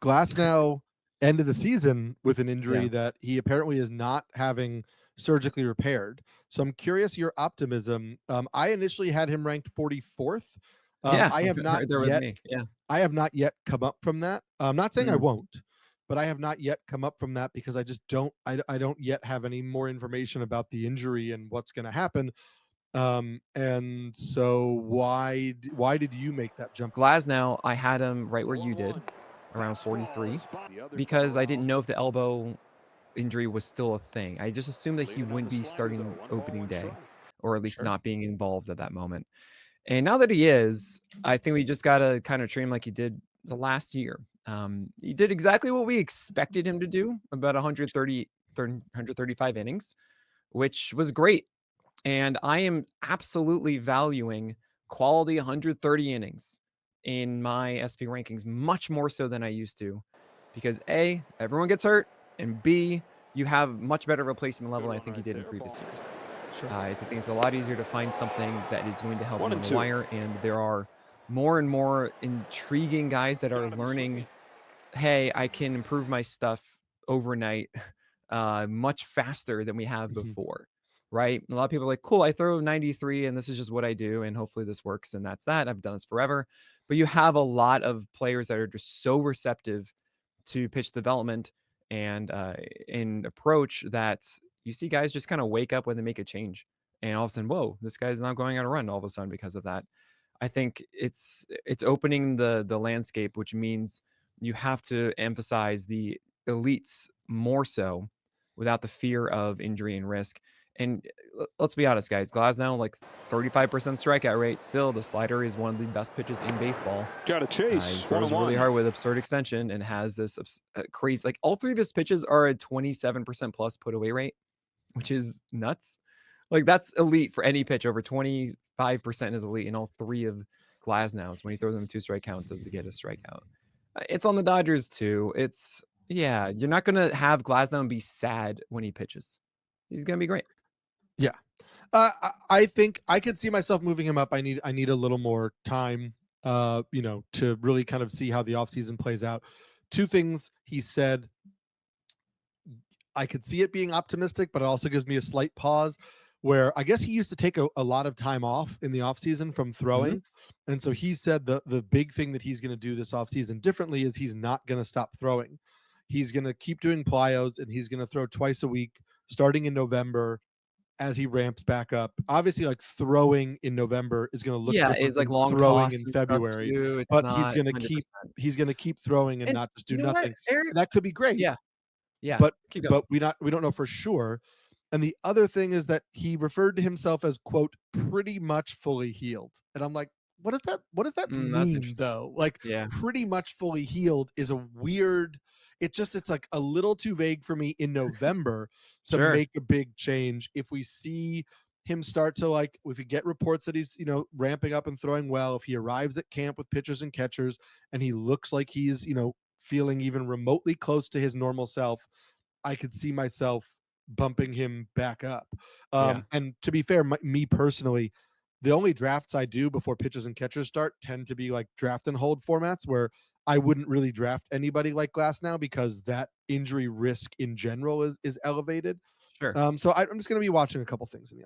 Glasnow ended the season with an injury Yeah. that he apparently is not having surgically repaired. So I'm curious your optimism. I initially had him ranked 44th. Yeah, I have not right there with yet me. Yeah. come up from that. I'm not saying I Mm. won't, but I have not yet come up from that because I just I don't yet have any more information about the injury and what's going to happen. And so why did you make that jump? Glasnow, I had him right where you did, around 43, because I didn't know if the elbow injury was still a thing. I just assumed that he wouldn't be starting opening day, or at least Sure. not being involved at that moment. And now that he is, I think we just gotta kinda treat him like he did the last year. He did exactly what we expected him to do, about 135 innings, which was great. And I am absolutely valuing quality 130 innings in my SP rankings much more so than I used to because A, everyone gets hurt, and B, you have much better replacement level than I think you did in previous years. Sure. I think it's a lot easier to find something that is going to help One you and on the two. wire, and there are more and more intriguing guys that are learning, "Hey, I can improve my stuff overnight, much faster than we have Mhm. before," right? A lot of people are like, "Cool, I throw 93 and this is just what I do, and hopefully this works, and that's that. I've done this forever." But you have a lot of players that are just so receptive to pitch development and approach that you see guys just kinda wake up when they make a change, and all of a sudden, "Whoa, this guy's not going on a run all of a sudden because of that." I think it's opening the landscape, which means you have to emphasize the elites more so without the fear of injury and risk. And let's be honest, guys, Glasnow, like 35% strikeout rate. Still, the slider is one of the best pitches in baseball. Got a He chase. One throws and really one. hard with absurd extension and has this crazy, like all three of his pitches are a 27% plus put away rate, which is nuts. Like that's elite for any pitch. Over 25% is elite in all three of Glasnow's when he throws them 2 strike counts does to get a strikeout. It's on the Dodgers too. It's yeah, you're not gonna have Glasnow be sad when he pitches. He's gonna be great. Yeah. I think I could see myself moving him up. I need a little more time, to really kind of see how the offseason plays out. Two things he said, I could see it being optimistic, but it also gives me a slight pause where I guess he used to take a lot of time off in the offseason from Mhm. throwing. And so he said the big thing that he's going to do this offseason differently is he's not going to stop throwing. He's going to keep doing plyos and he's going to throw twice a week starting in November as he ramps back up. Obviously, like throwing in November is going to look Yeah, different is like than long throwing toss in and stuff February, too. It's but not 100%. he's going to keep throwing and And not just do you know what, nothing. Eric? And that could be great, Yeah, yeah. but Keep going. we don't know for sure. And the other thing is that he referred to himself as quote pretty much fully healed. And I'm like, what does that That's mean interesting. though? Like Yeah, pretty much fully healed is a weird, it's like a little too vague for me in November to sure. make a big change. If we see him start to like if we get reports that he's, ramping up and throwing well, if he arrives at camp with pitchers and catchers and he looks like he's, feeling even remotely close to his normal self, I could see myself bumping him back up. Yeah. And to be fair, me personally, the only drafts I do before pitchers and catchers start tend to be like draft and hold formats where I wouldn't really draft anybody like Glass now because that injury risk in general is elevated. Sure. So I'm just going to be watching a couple things in the